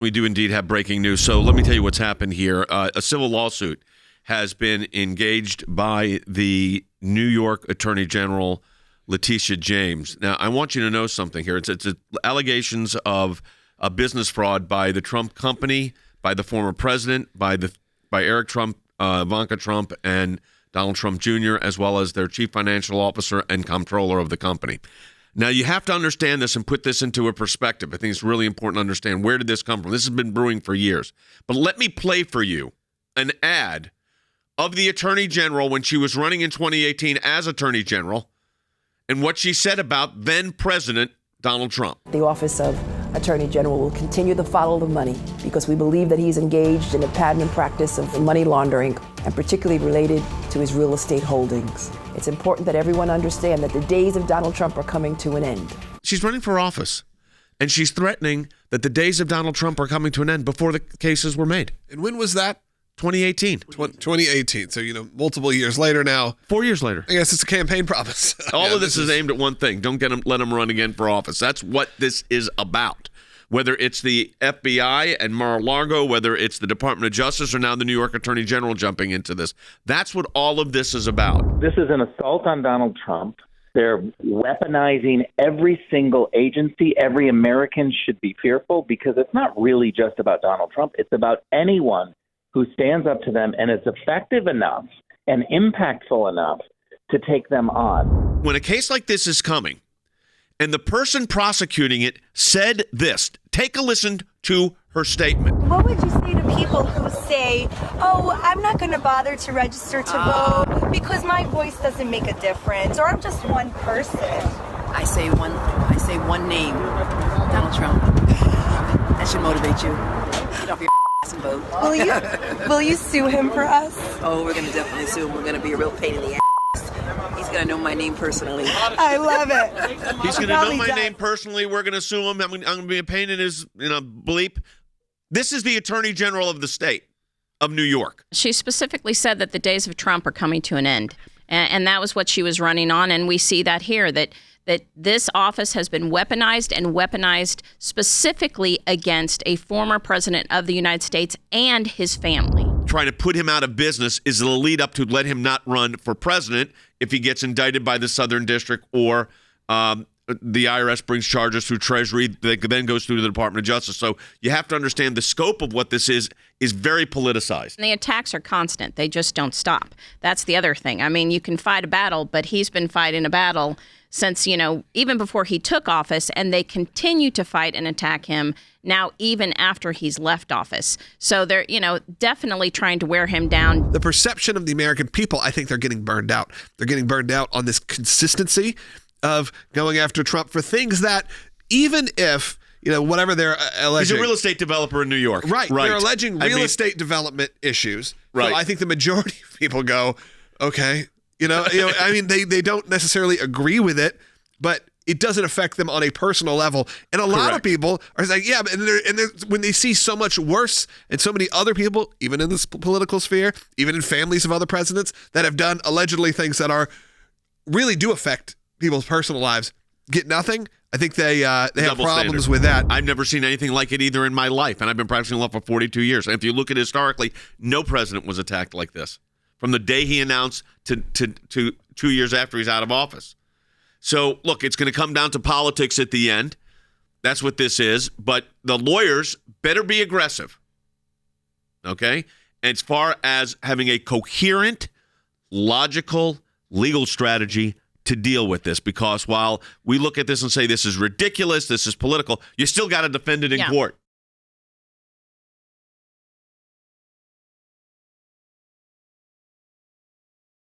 We do indeed have breaking news. So let me tell you what's happened here. A civil lawsuit has been engaged by the New York Attorney General Letitia James. Now, I want you to know something here. It's allegations of a business fraud by the Trump company, by the former president, by Erik Trump, Ivanka Trump, and Donald Trump Jr., as well as their chief financial officer and comptroller of the company. Now, you have to understand this and put this into a perspective. I think it's really important to understand, where did this come from? This has been brewing for years. But let me play for you an ad of the Attorney General when she was running in 2018 as Attorney General and what she said about then President Donald Trump. The Office of Attorney General will continue to follow the money because we believe that he's engaged in a pattern and practice of money laundering, and particularly related to his real estate holdings. It's important that everyone understand that the days of Donald Trump are coming to an end. She's running for office, and she's threatening that the days of Donald Trump are coming to an end before the cases were made. And when was that? 2018. 2018. So, multiple years later now. 4 years later. I guess it's a campaign promise. All of this is aimed at one thing. Don't let him run again for office. That's what this is about. Whether it's the FBI and Mar-a-Lago, whether it's the Department of Justice, or now the New York Attorney General jumping into this. That's what all of this is about. This is an assault on Donald Trump. They're weaponizing every single agency. Every American should be fearful, because it's not really just about Donald Trump. It's about anyone who stands up to them and is effective enough and impactful enough to take them on. When a case like this is coming, and the person prosecuting it said this, take a listen to her statement. What would you say to people who say, oh, I'm not going to bother to register to vote because my voice doesn't make a difference, or I'm just one person? I say one name, Donald Trump. That should motivate you. Get off your ass and vote. Will you sue him for us? Oh, we're going to definitely sue him. We're going to be a real pain in the ass. He's going to know my name personally. I love it. He's going to know my name personally. We're going to sue him. I'm going to be a pain in his bleep. This is the Attorney General of the state of New York. She specifically said that the days of Trump are coming to an end. And that was what she was running on. And we see that here, that this office has been weaponized specifically against a former president of the United States and his family. Trying to put him out of business is the lead up to let him not run for president if he gets indicted by the Southern District, or the IRS brings charges through Treasury that then goes through the Department of Justice. So you have to understand the scope of what this is very politicized. And the attacks are constant. They just don't stop. That's the other thing. I mean, you can fight a battle, but he's been fighting a battle since, even before he took office, and they continue to fight and attack him now, even after he's left office. So they're, definitely trying to wear him down. The perception of the American people, I think they're getting burned out. They're getting burned out on this consistency of going after Trump for things that, even if, whatever they're alleging. He's a real estate developer in New York. Right. They're alleging real estate development issues. Right. So I think the majority of people go, okay, they don't necessarily agree with it, but it doesn't affect them on a personal level. And a lot of people are like, yeah, and when they see so much worse and so many other people, even in this political sphere, even in families of other presidents that have done allegedly things that are really do affect people's personal lives, get nothing. I think they have problems with that. I've never seen anything like it either in my life, and I've been practicing law for 42 years. And if you look at historically, no president was attacked like this from the day he announced to 2 years after he's out of office. So, look, it's going to come down to politics at the end. That's what this is. But the lawyers better be aggressive, okay? As far as having a coherent, logical, legal strategy to deal with this, because while we look at this and say this is ridiculous, this is political, you still got to defend it in court.